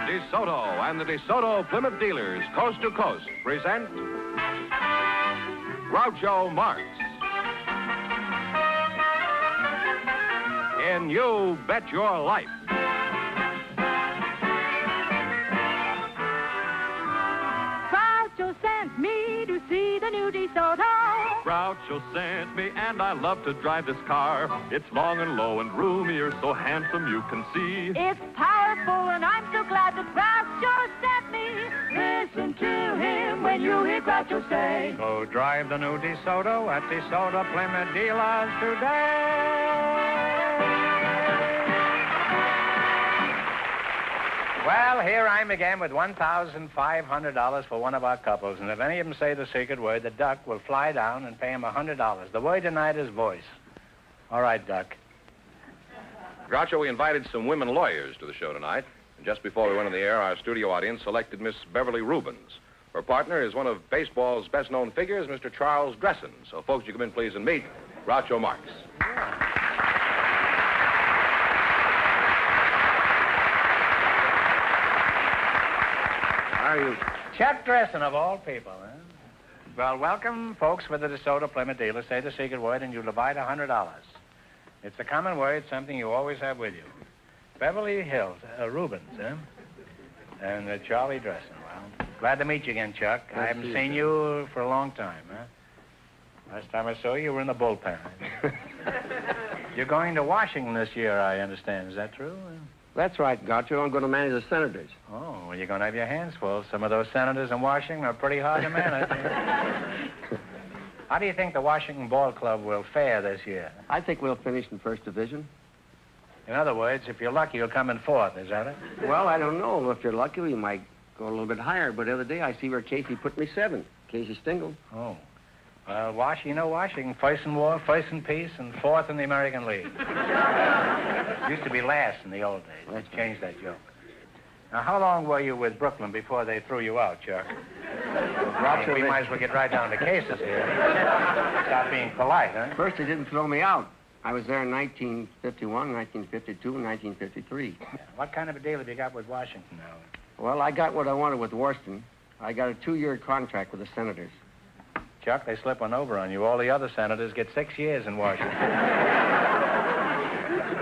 DeSoto and the DeSoto Plymouth dealers, coast to coast, present Groucho Marx in You Bet Your Life. Groucho sent me to see the new DeSoto. Groucho sent me, and I love to drive this car. It's long and low and roomier, so handsome you can see. It's powerful, and I'm so glad that Groucho sent me. Listen to him when you hear Groucho say, Go drive the new DeSoto at DeSoto Plymouth dealers today. Well, here I'm again with $1,500 for one of our couples, and if any of them say the secret word, the Duck will fly down and pay him $100. The word tonight is voice. All right, Duck. Groucho, we invited some women lawyers to the show tonight. And just before we went on the air, our studio audience selected Miss Beverly Rubens. Her partner is one of baseball's best-known figures, Mr. Charles Dresson. So, folks, you come in, please, and meet Groucho Marx. How are you? Chuck Dresson, of all people, huh? Well, welcome, folks, with the DeSoto Plymouth dealer. Say the secret word, and you'll divide $100. It's a common word, something you always have with you. Beverly Hills, Rubens, huh? And Charlie Dresson. Well, glad to meet you again, Chuck. I haven't seen you for a long time, huh? Last time I saw you, you were in the bullpen. You're going to Washington this year, I understand. Is that true? That's right, Groucho. I'm going to manage the senators. Oh, well, you're going to have your hands full. Some of those senators in Washington are pretty hard to manage. How do you think the Washington Ball Club will fare this year? I think we'll finish in first division. In other words, if you're lucky, you'll come in fourth. Is that it? Well, I don't know. If you're lucky, we might go a little bit higher. But the other day, I see where Casey put me 7. Casey Stengel. Oh. Well, Washington, first in war, first in peace, and fourth in the American League. Used to be last in the old days. Let's change that joke. Now, how long were you with Brooklyn before they threw you out, Chuck? Well, we might as well get right down to cases here. Stop being polite, huh? First, they didn't throw me out. I was there in 1951, 1952, and 1953. What kind of a deal have you got with Washington now? Well, I got what I wanted with Worston. I got a 2-year contract with the senators. Chuck, they slip one over on you. All the other senators get 6 years in Washington.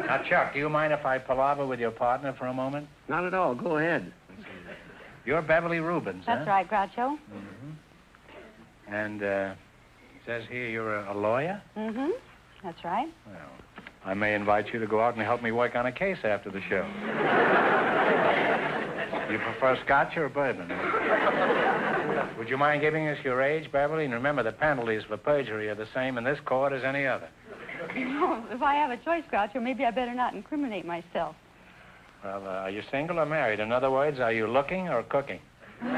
Now, Chuck, do you mind if I palaver with your partner for a moment? Not at all. Go ahead. You're Beverly Rubens, That's huh? right, Groucho. Mm-hmm. And it says here you're a lawyer? Mm-hmm. That's right. Well, I may invite you to go out and help me work on a case after the show. You prefer scotch or bourbon? Would you mind giving us your age, Beverly? And remember, the penalties for perjury are the same in this court as any other. No, if I have a choice, Groucho, maybe I better not incriminate myself. Well, are you single or married? In other words, are you looking or cooking? Boy, I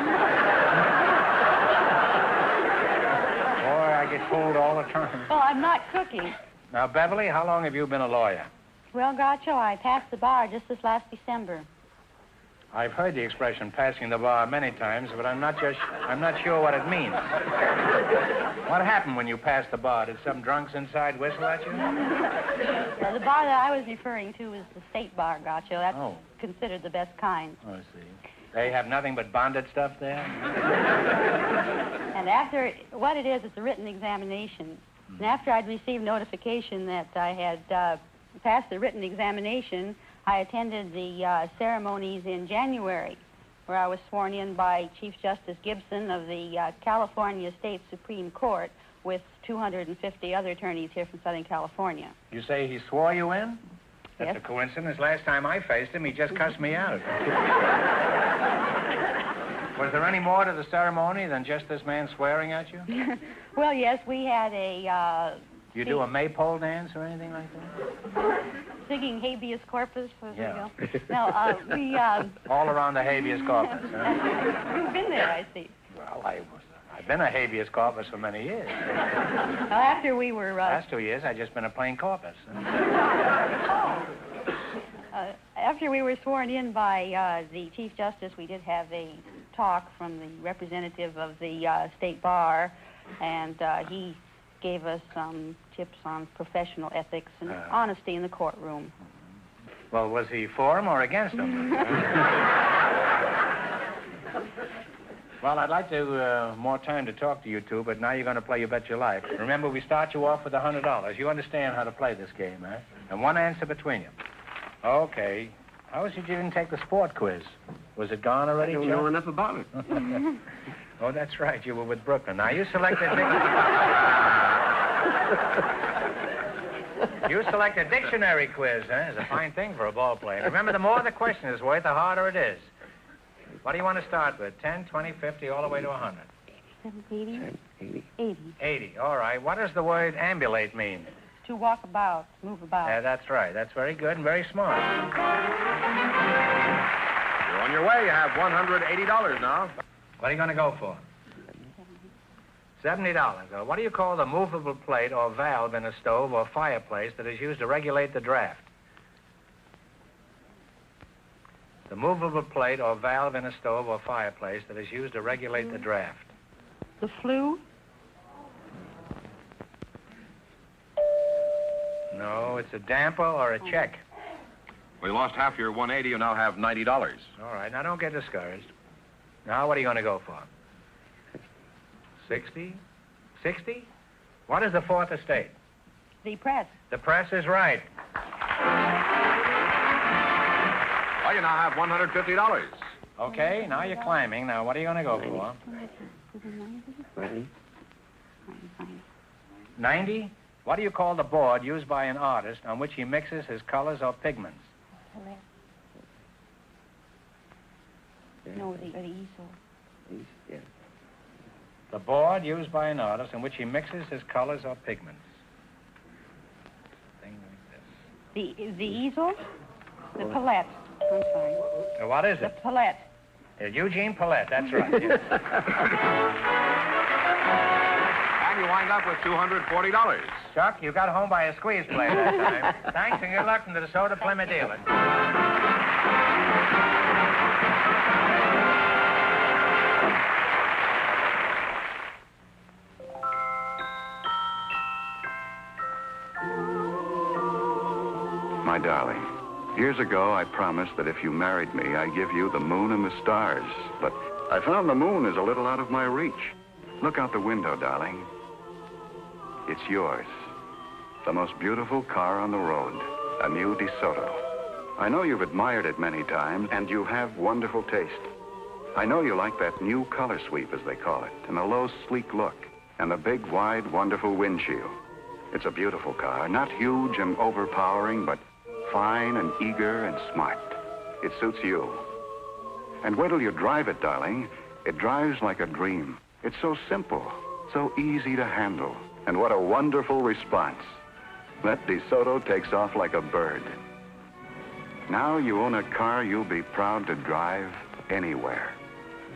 get fooled all the time. Well, I'm not cooking. Now, Beverly, how long have you been a lawyer? Well, Groucho, I passed the bar just this last December. I've heard the expression passing the bar many times, but I'm not sure what it means. What happened when you passed the bar? Did some drunks inside whistle at you? Well, the bar that I was referring to is the state bar, Groucho. That's considered the best kind. Oh, I see. They have nothing but bonded stuff there? And after, what it is, it's a written examination. And after I'd received notification that I had passed the written examination, I attended the ceremonies in January, where I was sworn in by Chief Justice Gibson of the California State Supreme Court with 250 other attorneys here from Southern California. You say he swore you in? Yes. That's a coincidence. Last time I faced him, he just cussed me out. Was there any more to the ceremony than just this man swearing at you? Well, yes, we had a... You do a maypole dance or anything like that? Singing habeas corpus. Yeah. No, we... All around the habeas corpus, huh? You've been there, I see. Well, I've been a habeas corpus for many years. Well, after we were... Last 2 years, I've just been a plain corpus. After we were sworn in by the Chief Justice, we did have a talk from the representative of the State Bar, and he gave us some tips on professional ethics and honesty in the courtroom. Well, was he for him or against him? Well, I'd like to more time to talk to you two, but now you're going to play You Bet Your Life. Remember, we start you off with $100. You understand how to play this game, eh? And one answer between you. Okay. How was it you didn't take the sport quiz? Was it gone already, I don't Chuck? know enough about it. Oh, that's right. You were with Brooklyn. Now, you select You select a dictionary quiz, huh? It's a fine thing for a ball player. Remember, the more the question is worth, the harder it is. What do you want to start with? 10, 20, 50, all the way to 100? 80. 80. 80. 80. All right. What does the word ambulate mean? To walk about, move about. That's right. That's very good and very smart. You're on your way. You have $180 now. What are you going to go for? $70. What do you call the movable plate or valve in a stove or fireplace that is used to regulate the draft? The movable plate or valve in a stove or fireplace that is used to regulate the draft. The flue? No, it's a damper or a check. Well, you lost half your 180. You now have $90. All right, now don't get discouraged. Now, what are you going to go for? 60? 60? What is the fourth estate? The press. The press is right. Well, you now have $150. Okay, now you're climbing. Now, what are you going to go for? 20. 90? What do you call the board used by an artist on which he mixes his colors or pigments? No, the easel. Yeah. The board used by an artist in which he mixes his colors or pigments. Thing like this. The easel? The palette. I'm sorry. What is The it? palette. Eugene Palette, that's right. Yes. And you wind up with $240. Chuck, you got home by a squeeze play that time. Thanks and good luck from the DeSoto Plymouth dealer. My darling, years ago I promised that if you married me, I'd give you the moon and the stars. But I found the moon is a little out of my reach. Look out the window, darling. It's yours. The most beautiful car on the road, a new DeSoto. I know you've admired it many times, and you have wonderful taste. I know you like that new color sweep, as they call it, and the low, sleek look, and the big, wide, wonderful windshield. It's a beautiful car, not huge and overpowering, but fine and eager and smart. It suits you. And wait till you drive it, darling. It drives like a dream. It's so simple, so easy to handle. And what a wonderful response. That DeSoto takes off like a bird. Now you own a car you'll be proud to drive anywhere.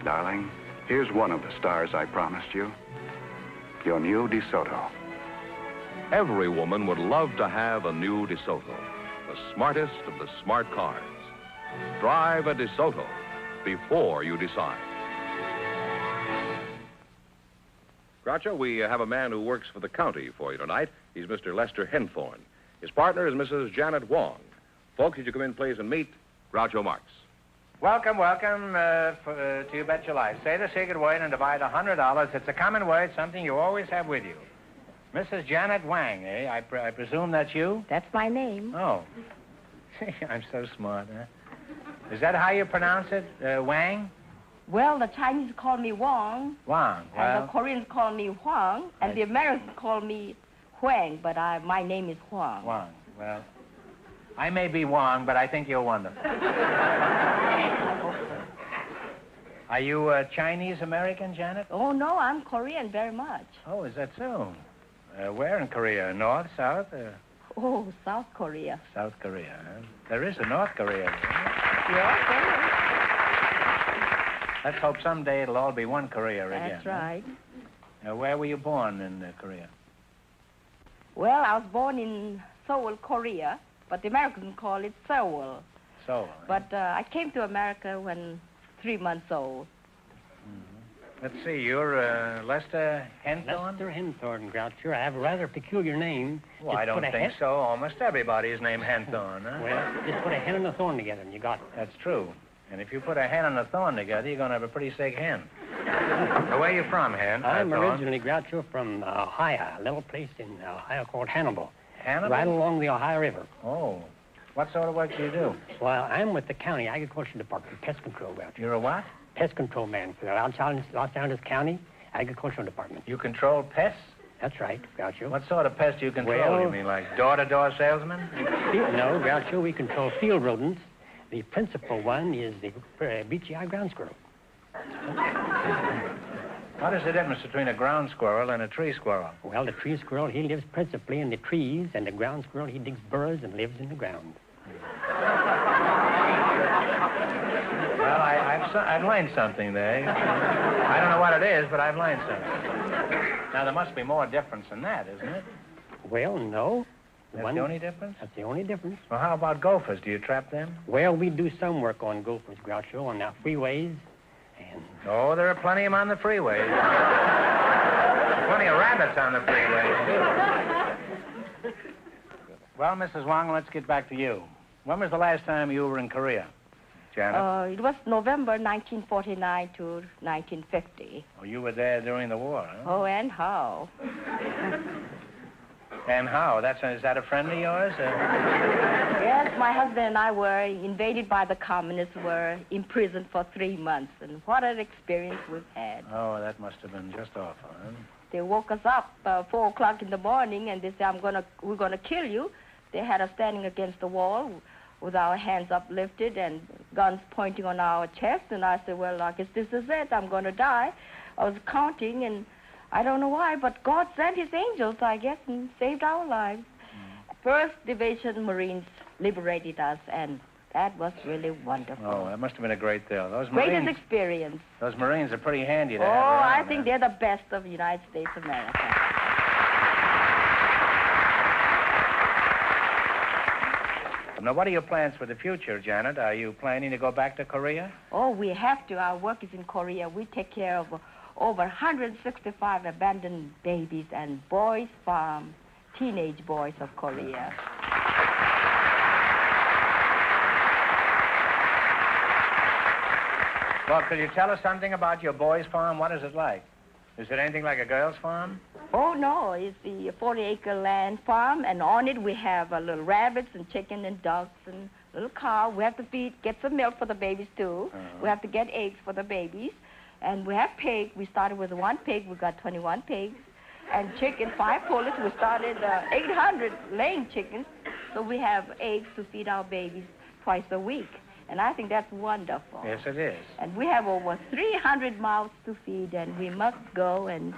Darling, here's one of the stars I promised you. Your new DeSoto. Every woman would love to have a new DeSoto, the smartest of the smart cars. Drive a DeSoto before you decide. Groucho, we have a man who works for the county for you tonight. He's Mr. Lester Henthorne. His partner is Mrs. Janet Wong. Folks, would you come in, please, and meet Groucho Marx. Welcome to You Bet Your Life. Say the secret word and divide $100. It's a common word, something you always have with you. Mrs. Janet Wang, eh? I presume that's you? That's my name. Oh. I'm so smart, huh? Is that how you pronounce it, Wang? Well, the Chinese call me Wang, Wang. and Well, the Koreans call me Huang, and the Americans call me Huang, but my name is Huang. Wang. Well, I may be Wang, but I think you're wonderful. Are you Chinese-American, Janet? Oh, no, I'm Korean very much. Oh, is that so? Where in Korea? North, south? Oh, South Korea. South Korea, huh? There is a North Korea. Yes, there Let's hope someday it'll all be one Korea is. again. That's right. Huh? Where were you born in Korea? Well, I was born in Seoul, Korea, but the Americans call it Seoul. Seoul. But I came to America when 3 months old. Let's see, you're Lester Henthorne? Lester Henthorne, Groucho. I have a rather peculiar name. Well, I don't think so. Almost everybody's named Henthorne, huh? Well, just put a hen and a thorn together and you got it. That's true. And if you put a hen and a thorn together, you're going to have a pretty sick hen. Now, where are you from, hen? I'm originally, Groucho, from Ohio, a little place in Ohio called Hannibal. Hannibal? Right along the Ohio River. Oh. What sort of work do you do? Well, I'm with the county agriculture department, pest control, Groucho. You're a what? Pest control man for the Los Angeles County agricultural department. You control pests? That's right, Groucho. What sort of pests do you control? Well, You mean like door-to-door salesman? No, Groucho, we control field rodents. The principal one is the beachy-eyed ground squirrel. What is the difference between a ground squirrel and a tree squirrel? Well, the tree squirrel, he lives principally in the trees, and the ground squirrel, he digs burrows and lives in the ground. Well, I've learned something there. I don't know what it is, but I've learned something. Now, there must be more difference than that, isn't it? Well, no. That's the only difference? That's the only difference. Well, how about gophers? Do you trap them? Well, we do some work on gophers, Groucho, on our freeways. And Oh, there are plenty of them on the freeway. Plenty of rabbits on the freeway, too. Well, Mrs. Wong, let's get back to you. When was the last time you were in Korea, Janet? It was November 1949 to 1950. Oh, you were there during the war, huh? Oh, and how? And how? Is that a friend of yours? Yes, my husband and I were invaded by the communists, were imprisoned for 3 months, and what an experience we've had. Oh, that must have been just awful, huh? They woke us up 4 o'clock in the morning, and they said, we're gonna kill you. They had us standing against the wall with our hands uplifted and guns pointing on our chest, and I said, well, I guess this is it. I'm gonna die. I was counting, and I don't know why, but God sent his angels, I guess, and saved our lives. 1st Division Marines liberated us, and that was really wonderful. Oh, that must have been a great deal. Greatest experience. Those Marines are pretty handy to Oh, have around, I think they're the best of the United States of America. Now, what are your plans for the future, Janet? Are you planning to go back to Korea? Oh, we have to. Our work is in Korea. We take care of over 165 abandoned babies and boys from teenage boys of Korea. Well, could you tell us something about your boys' farm? What is it like? Is it anything like a girl's farm? Oh, no. It's the 40-acre land farm, and on it we have little rabbits and chicken and ducks and little cow. We have to get some milk for the babies, too. We have to get eggs for the babies. And we have pig. We started with 1 pig. We got 21 pigs. And chicken, 5 pullets. We started 800 laying chickens. So we have eggs to feed our babies twice a week. And I think that's wonderful. Yes, it is. And we have over 300 mouths to feed, and we must go, and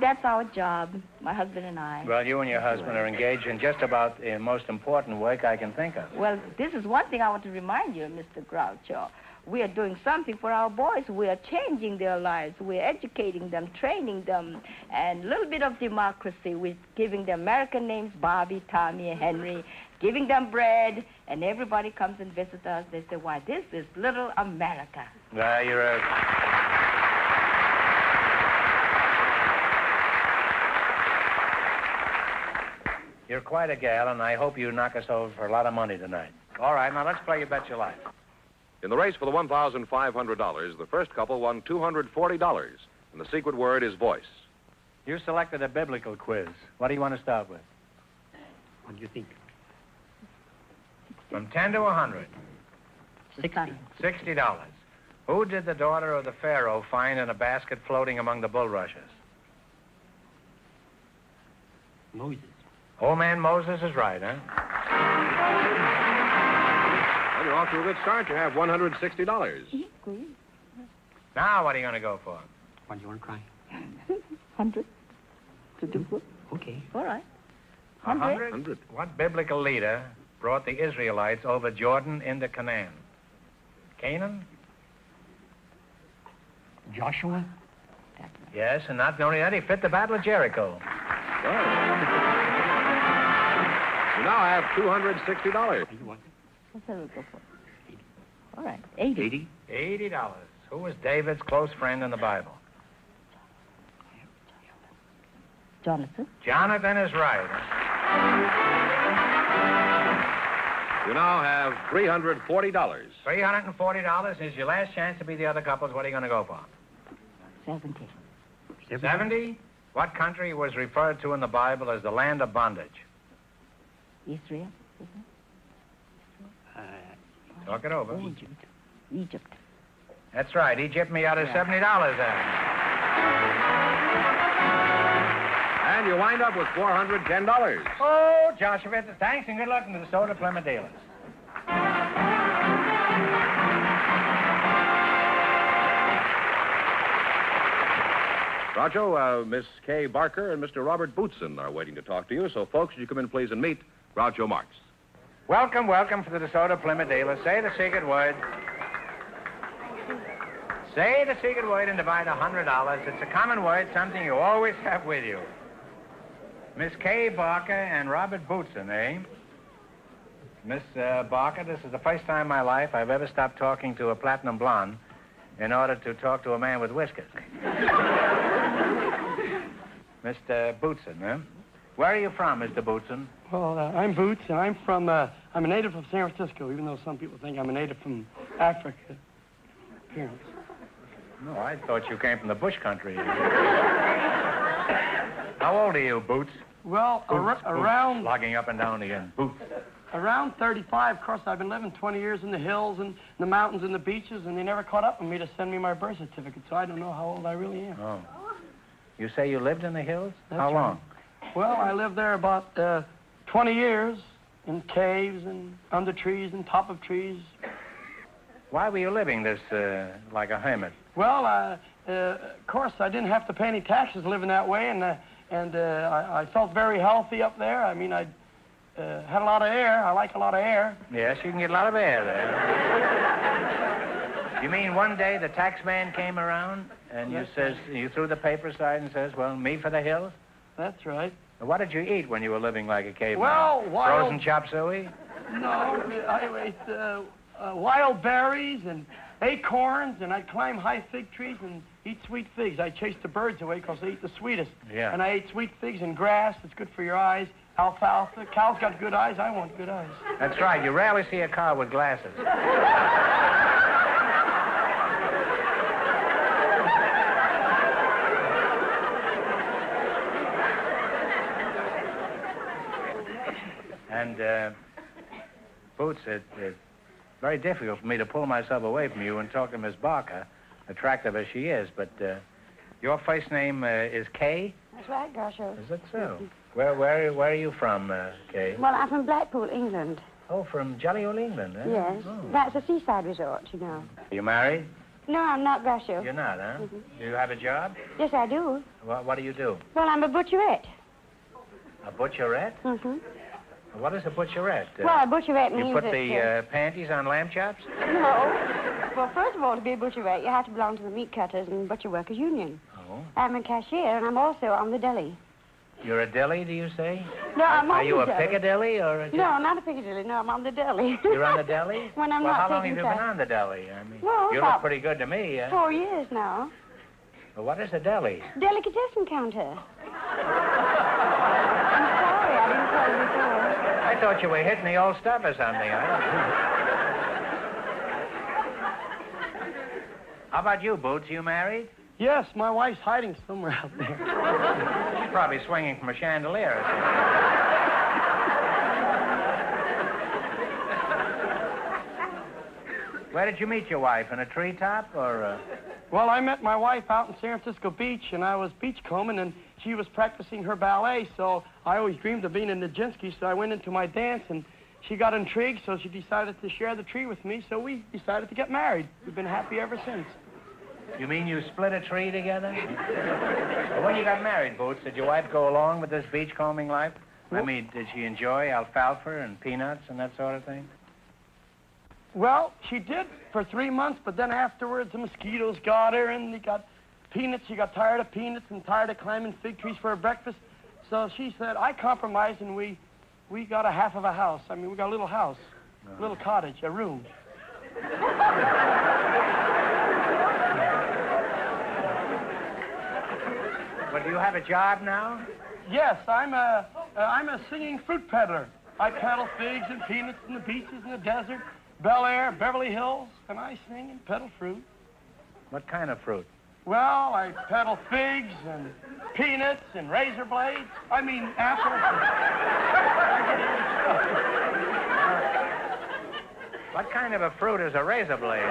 that's our job, my husband and I. Well, you and your husband are engaged in just about the most important work I can think of. Well, this is one thing I want to remind you, Mr. Groucho. We are doing something for our boys. We are changing their lives. We're educating them, training them, and a little bit of democracy. We're giving them American names, Bobby, Tommy, and Henry, giving them bread, and everybody comes and visits us. They say, why, this is little America. Well, you're quite a gal, and I hope you knock us over for a lot of money tonight. All right, now let's play You Bet Your Life. In the race for the $1,500, the first couple won $240, and the secret word is voice. You selected a biblical quiz. What do you want to start with? What do you think? From 10 to 100. 60. $60. Who did the daughter of the Pharaoh find in a basket floating among the bulrushes? Moses. Old man Moses is right, huh? Well, you're off to a good start. You have $160. Now, what are you going to go for? What do you want to try? 100 to do good. Okay. All right. 100? 100. What biblical leader brought the Israelites over Jordan into Canaan? Canaan? Joshua? Yes, and not only that, he fit the Battle of Jericho. Well, you now have $260. You want What's that we'll go for? All right. 80. $80. Who was David's close friend in the Bible? Jonathan. Jonathan is right. You now have $340. $340 is your last chance to be the other couples. What are you going to go for? 70. 70? What country was referred to in the Bible as the land of bondage? Israel. Talk it over. Egypt. That's right. Egypt me out of $70 there. And you wind up with $410. Oh, Joshua, thanks and good luck to the Soda Plymouth dealers. Groucho, Miss Kay Barker and Mr. Robert Bootson are waiting to talk to you. So, folks, would you come in, please, and meet Groucho Marx. Welcome for the DeSoto Plymouth dealers. Say the secret word. Say the secret word and divide $100. It's a common word, something you always have with you. Miss Kay Barker and Robert Bootson, eh? Miss Barker, this is the first time in my life I've ever stopped talking to a platinum blonde in order to talk to a man with whiskers. Mr. Bootson, eh? Where are you from, Mr. Bootson? Well, I'm Boots, and I'm a native of San Francisco, even though some people think I'm a native from Africa. Appearance. No, I thought you came from the bush country. How old are you, Boots? Well, Boots, around... Logging up and down again. Boots. Around 35. Of course, I've been living 20 years in the hills and the mountains and the beaches, and they never caught up with me to send me my birth certificate, so I don't know how old I really am. Oh. You say you lived in the hills? That's How long? Right. Well, I lived there about 20 years in caves and under trees and top of trees. Why were you living this like a hermit? Well, of course, I didn't have to pay any taxes living that way, and I felt very healthy up there. I mean, I had a lot of air. I like a lot of air. Yes, you can get a lot of air there. You mean one day the tax man came around and you threw the paper aside and says, well, me for the hills? That's right. What did you eat when you were living like a caveman? Well, frozen chop suey? No, I ate wild berries and acorns, and I'd climb high fig trees and eat sweet figs. I chased the birds away because they eat the sweetest. Yeah. And I ate sweet figs and grass. It's good for your eyes. Alfalfa. Cows got good eyes. I want good eyes. That's right. You rarely see a cow with glasses. And, Boots, it's very difficult for me to pull myself away from you and talk to Miss Barker, attractive as she is, but your first name is Kay? That's right, Groucho. Is it so? Where are you from, Kay? Well, I'm from Blackpool, England. Oh, from jolly old England, eh? Yes. Oh. That's a seaside resort, you know. Are you married? No, I'm not, Groucho. You're not, huh? Mm-hmm. Do you have a job? Yes, I do. What do you do? Well, I'm a butcherette. A butcherette? Mm-hmm. What is a butcherette? Well, a butcherette means you put that... the panties on lamb chops? No. Well, first of all, to be a butcherette, you have to belong to the Meat Cutters and Butcher Workers Union. Oh. I'm a cashier, and I'm also on the deli. You're a deli, do you say? No, I'm on Are you the a deli. Piccadilly or a... No, not a Piccadilly. No, I'm on the deli. You're on the deli? When I'm well, not how long have taking you been time. on the deli? I mean, Well, you look pretty good to me. 4 years now. Well, what is a deli? Delicatessen counter. I'm sorry, I didn't tell you before. I thought you were hitting the old stuff or something. How about you, Boots? You married? Yes, my wife's hiding somewhere out there. She's probably swinging from a chandelier or something. Where did you meet your wife? In a treetop or... Well, I met my wife out in San Francisco Beach, and I was beachcombing, and she was practicing her ballet, so I always dreamed of being a Nijinsky, so I went into my dance, and she got intrigued, so she decided to share the tree with me, so we decided to get married. We've been happy ever since. You mean you split a tree together? Well, when you got married, Boots, did your wife go along with this beachcombing life? I mean, did she enjoy alfalfa and peanuts and that sort of thing? Well, she did for 3 months, but then afterwards the mosquitoes got her, and they got peanuts. She got tired of peanuts and tired of climbing fig trees for her breakfast. So she said, I compromised, and we got a half of a house. I mean, we got a little house, a little cottage, a room. Well, do you have a job now? Yes, I'm a singing fruit peddler. I peddle figs and peanuts in the beaches and the desert, Bel Air, Beverly Hills, and I sing and peddle fruit. What kind of fruit? Well, I peddle figs and peanuts and razor blades. I mean, apples. What kind of a fruit is a razor blade?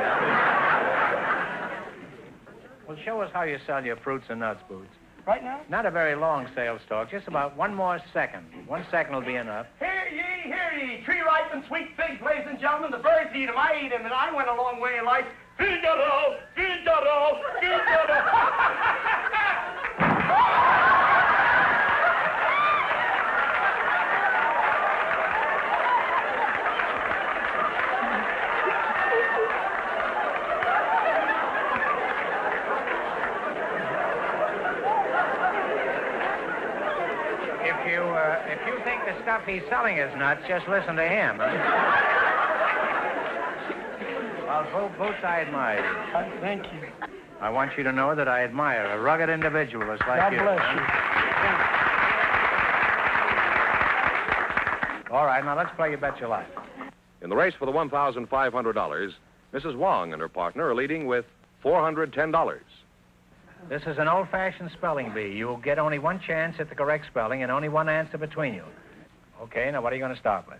Well, show us how you sell your fruits and nuts, Boots. Right now? Not a very long sales talk, just about one more second. 1 second will be enough. Hear ye, tree ripe and sweet figs, ladies and gentlemen. The birds eat 'em, I eat 'em, and I went a long way in life. Figaro, Figaro, Figaro. If you think the stuff he's selling is nuts, just listen to him. Well, Boots, I admire you. Thank you. I want you to know that I admire a rugged individualist like you. God bless you. All right, now let's play You Bet Your Life. In the race for the $1,500, Mrs. Wong and her partner are leading with $410. This is an old-fashioned spelling bee. You'll get only one chance at the correct spelling and only one answer between you. Okay, now what are you going to start with?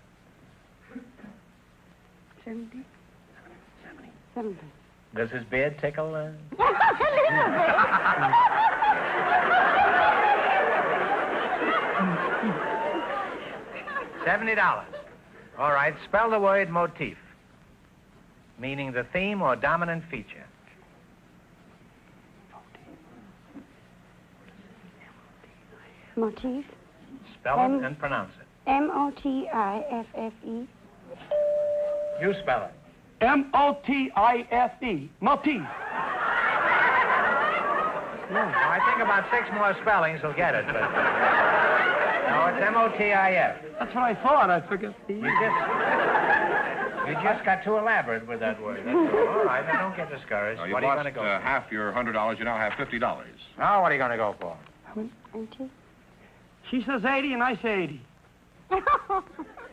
70. Does his beard tickle? $70. All right, spell the word motif, meaning the theme or dominant feature. Motif. Spell it and pronounce it. M-O-T-I-F-F-E. You spell it. M-O-T-I-F-E. Motif. No, I think about 6 more spellings will get it, but... No, it's M-O-T-I-F. That's what I thought. I forgot the... You just got too elaborate with that word. That's all right, now don't get discouraged. Now, What are you going to go for? half your $100. You now have $50. Now, what are you going to go for? 80. She says 80 and I say 80.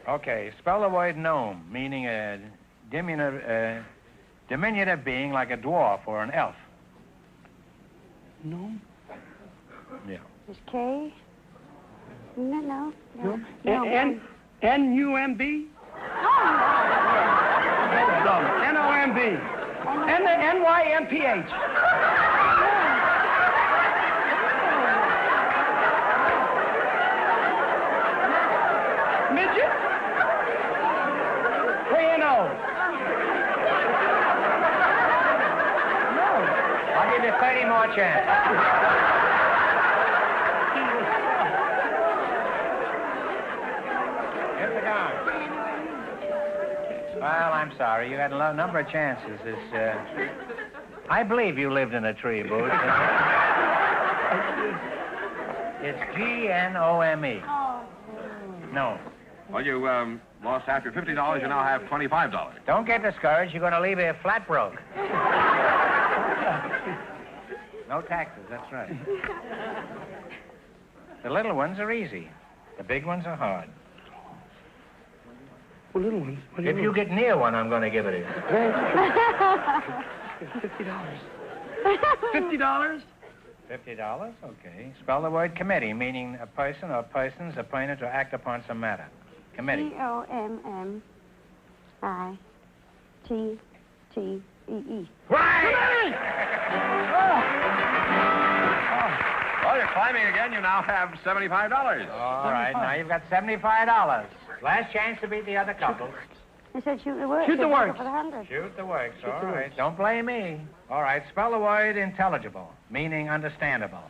Okay, spell the word gnome, meaning a diminutive being like a dwarf or an elf. No. Yeah. Is K? No. N-U-M-B? N-O-M-B. N-Y-M-P-H. Midget? K-N-O. No. I'll give you 30 more chances. Hit the gong. Well, I'm sorry. You had a number of chances. I believe you lived in a tree, Boots. It's G-N-O-M-E. No. Well, you lost half your $50. You now have $25. Don't get discouraged. You're going to leave here flat broke. No taxes, that's right. The little ones are easy. The big ones are hard. Well, little ones. If you get near one, I'm going to give it to you. $50. $50? $50? Okay. Spell the word committee, meaning a person or persons appointed to act upon some matter. Committee. C-O-M-M-I-T-T-E-E. Right! Well, you're climbing again. You now have $75. All right, now you've got $75. Last chance to beat the other couple. He said shoot the works. Shoot the works. For the 100. Shoot the works, all right. Don't blame me. All right, spell the word intelligible, meaning understandable.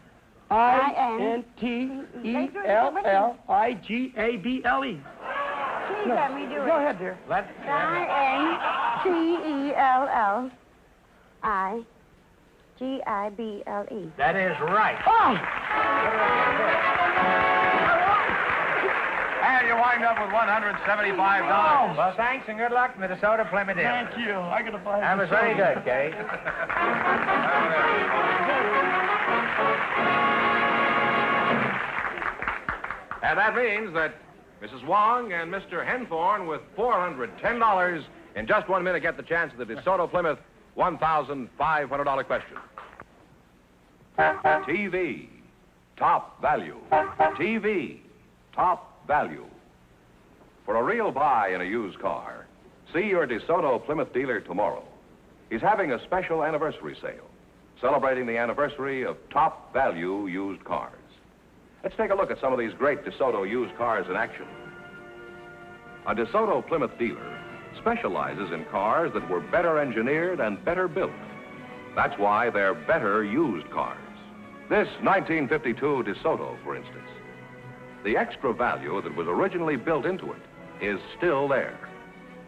I-N-T-E-L-L-I-G-A-B-L-E. Please let me do it. Go ahead, dear. I-N-T-E-L-L-I-G-I-B-L-E. That is right. Oh! And you wind up with $175. Well, thanks and good luck, Minnesota Plymouth. Thank you. I got to buy That was very good, Kate. And that means that Mrs. Wong and Mr. Henthorne with $410. In just 1 minute, get the chance of the DeSoto Plymouth $1,500 question. TV, top value. TV, top value. For a real buy in a used car, see your DeSoto Plymouth dealer tomorrow. He's having a special anniversary sale, celebrating the anniversary of top value used cars. Let's take a look at some of these great DeSoto used cars in action. A DeSoto Plymouth dealer specializes in cars that were better engineered and better built. That's why they're better used cars. This 1952 DeSoto, for instance. The extra value that was originally built into it is still there.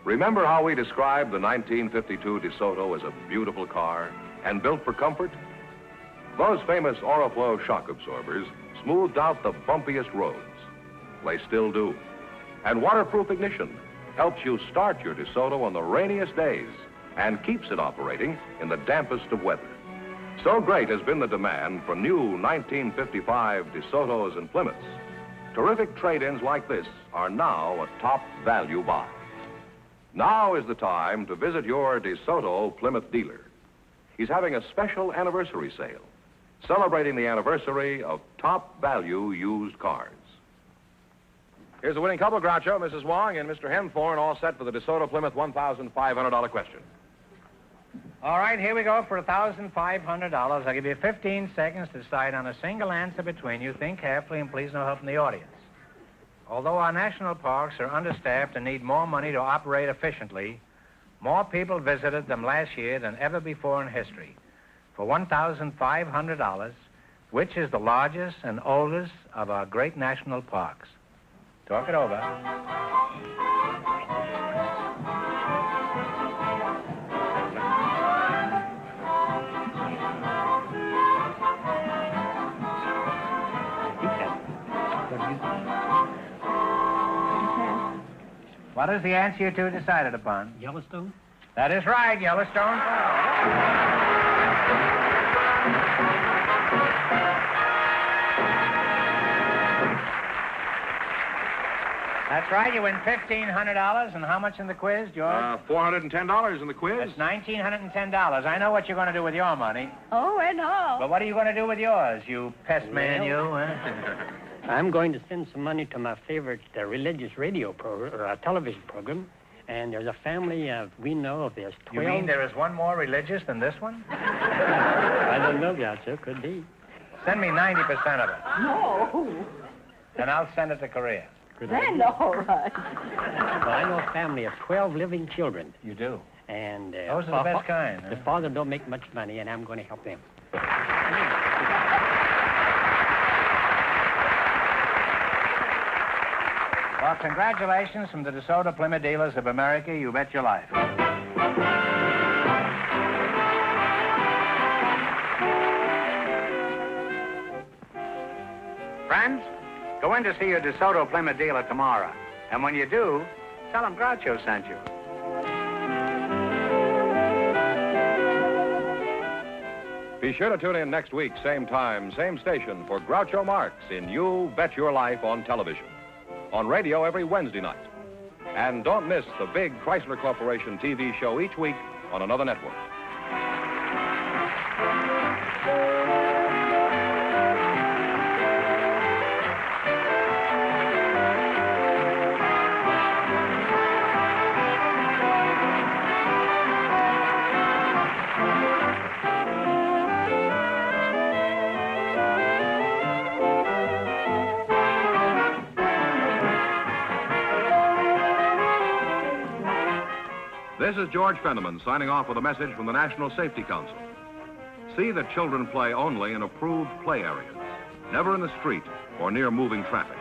Remember how we described the 1952 DeSoto as a beautiful car and built for comfort? Those famous Oriflow shock absorbers smoothed out the bumpiest roads. They still do. And waterproof ignition helps you start your DeSoto on the rainiest days and keeps it operating in the dampest of weather. So great has been the demand for new 1955 DeSotos and Plymouths. Terrific trade-ins like this are now a top value buy. Now is the time to visit your DeSoto Plymouth dealer. He's having a special anniversary sale, celebrating the anniversary of top value used cars. Here's the winning couple, Groucho, Mrs. Wong and Mr. Henthorne, all set for the DeSoto Plymouth $1,500 question. All right, here we go for $1,500. I'll give you 15 seconds to decide on a single answer between you. Think carefully and please no help from the audience. Although our national parks are understaffed and need more money to operate efficiently, more people visited them last year than ever before in history. For $1,500, which is the largest and oldest of our great national parks? Talk it over. What is the answer you two decided upon? Yellowstone? That is right, Yellowstone. That's right, you win $1,500. And how much in the quiz, George? $410 in the quiz. That's $1,910. I know what you're going to do with your money. Oh, and all. But what are you going to do with yours, you pest man, you? Huh? I'm going to send some money to my favorite religious television program. And there's a family we know of. There's 12. You mean there is one more religious than this one? I don't know, Groucho. Could be. Send me 90% of it. No. And I'll send it to Korea. Then all right. Well, I know a family of 12 living children. You do? And those are the best kind. The father don't make much money, and I'm going to help them. Well, congratulations from the DeSoto Plymouth Dealers of America. You bet your life. Friends, go in to see your DeSoto Plymouth dealer tomorrow. And when you do, tell him Groucho sent you. Be sure to tune in next week, same time, same station, for Groucho Marx in You Bet Your Life on television. On radio every Wednesday night. And don't miss the big Chrysler Corporation TV show each week on another network. This is George Fenneman signing off with a message from the National Safety Council. See that children play only in approved play areas, never in the street or near moving traffic.